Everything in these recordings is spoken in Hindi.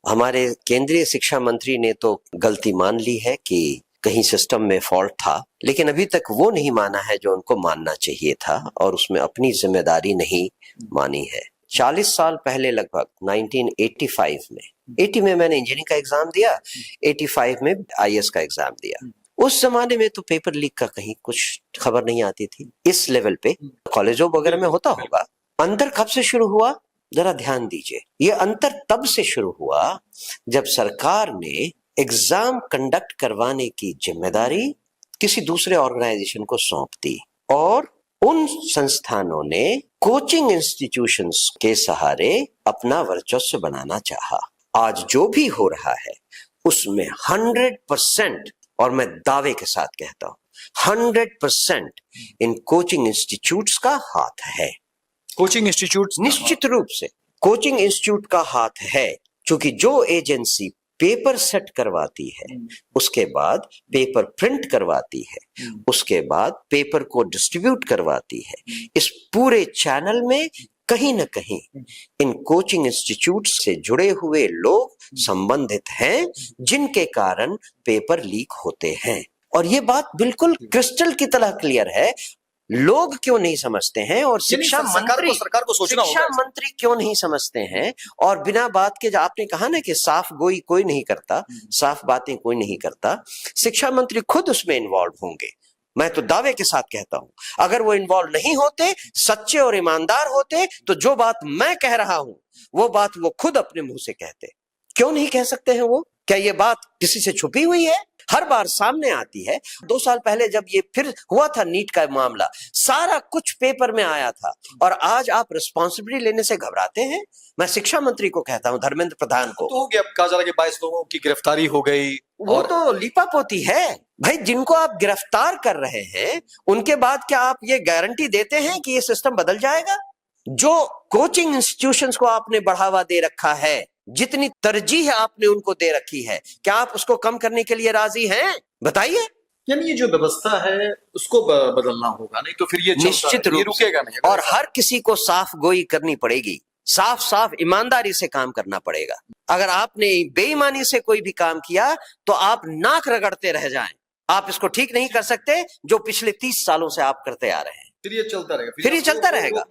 हमारे केंद्रीय शिक्षा मंत्री ने तो गलती मान ली है कि कहीं सिस्टम में फॉल्ट था, लेकिन अभी तक वो नहीं माना है जो उनको मानना चाहिए था और उसमें अपनी जिम्मेदारी नहीं मानी है। 40 साल पहले लगभग 1985 में 80 में मैंने इंजीनियरिंग का एग्जाम दिया, 85 में आईएएस का एग्जाम दिया। उस जमाने में तो पेपर लीक का कहीं कुछ खबर नहीं आती थी। इस लेवल पे कॉलेजों वगैरह में होता होगा। अंतर कब से शुरू हुआ, जरा ध्यान दीजिए। ये अंतर तब से शुरू हुआ जब सरकार ने एग्जाम कंडक्ट करवाने की जिम्मेदारी किसी दूसरे ऑर्गेनाइजेशन को सौंप दी और उन संस्थानों ने कोचिंग इंस्टीट्यूशंस के सहारे अपना वर्चस्व बनाना चाहा। आज जो भी हो रहा है उसमें 100%, और मैं दावे के साथ कहता हूं 100% इन कोचिंग इंस्टीट्यूट्स का हाथ है। कोचिंग इंस्टीट्यूट निश्चित रूप से कोचिंग इंस्टीट्यूट का हाथ है, क्योंकि जो एजेंसी पेपर सेट करवाती है, उसके बाद पेपर प्रिंट करवाती है, उसके बाद पेपर को डिस्ट्रीब्यूट करवाती है, इस पूरे चैनल में कहीं ना कहीं इन कोचिंग इंस्टीट्यूट से जुड़े हुए लोग संबंधित हैं, जिनके कारण पेपर लीक होते हैं। और ये बात बिल्कुल क्रिस्टल की तरह क्लियर है। लोग क्यों नहीं समझते हैं और शिक्षा मंत्री सरकार को सोचना होगा। शिक्षा मंत्री क्यों नहीं समझते हैं? और बिना बात के, जो आपने कहा ना कि साफ गोई कोई नहीं करता, साफ बातें कोई नहीं करता, शिक्षा मंत्री खुद उसमें इन्वॉल्व होंगे। मैं तो दावे के साथ कहता हूं, अगर वो इन्वॉल्व नहीं होते, सच्चे और ईमानदार होते, तो जो बात मैं कह रहा हूं वो बात वो खुद अपने मुंह से कहते। क्यों नहीं कह सकते हैं वो? क्या ये बात किसी से छुपी हुई है? हर बार सामने आती है। 2 साल पहले जब ये फिर हुआ था नीट का मामला, सारा कुछ पेपर में आया था, और आज आप रिस्पॉन्सिबिलिटी लेने से घबराते हैं। मैं शिक्षा मंत्री को कहता हूं, धर्मेंद्र प्रधान को। तो हो गया, कहा जा रहा है कि 22 लोगों की गिरफ्तारी हो गई। वो तो लीपापोती है भाई। जिनको आप गिरफ्तार कर रहे हैं उनके बाद क्या आप ये गारंटी देते हैं कि ये सिस्टम बदल जाएगा? जो कोचिंग इंस्टीट्यूशंस को आपने बढ़ावा दे रखा है, जितनी तरजीह आपने उनको दे रखी है, क्या आप उसको कम करने के लिए राजी हैं? बताइए। यानी ये जो व्यवस्था है उसको बदलना होगा, नहीं तो फिर ये निश्चित रूप रुकेगा नहीं। और हर किसी को साफ गोई करनी पड़ेगी, साफ साफ ईमानदारी से काम करना पड़ेगा। अगर आपने बेईमानी से कोई भी काम किया तो आप नाक रगड़ते रह जाएं। आप इसको ठीक नहीं कर सकते जो पिछले 30 सालों से आप करते आ रहे हैं। फिर ये चलता रहेगा, फिर ये चलता रहेगा।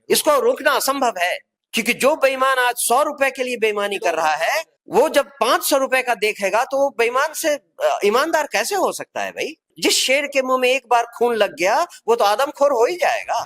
इसको रोकना असंभव है, क्योंकि जो बेईमान आज 100 रुपए के लिए बेईमानी कर रहा है, वो जब 500 रुपए का देखेगा तो वो बेईमान से ईमानदार कैसे हो सकता है भाई? जिस शेर के मुंह में एक बार खून लग गया वो तो आदमखोर हो ही जाएगा।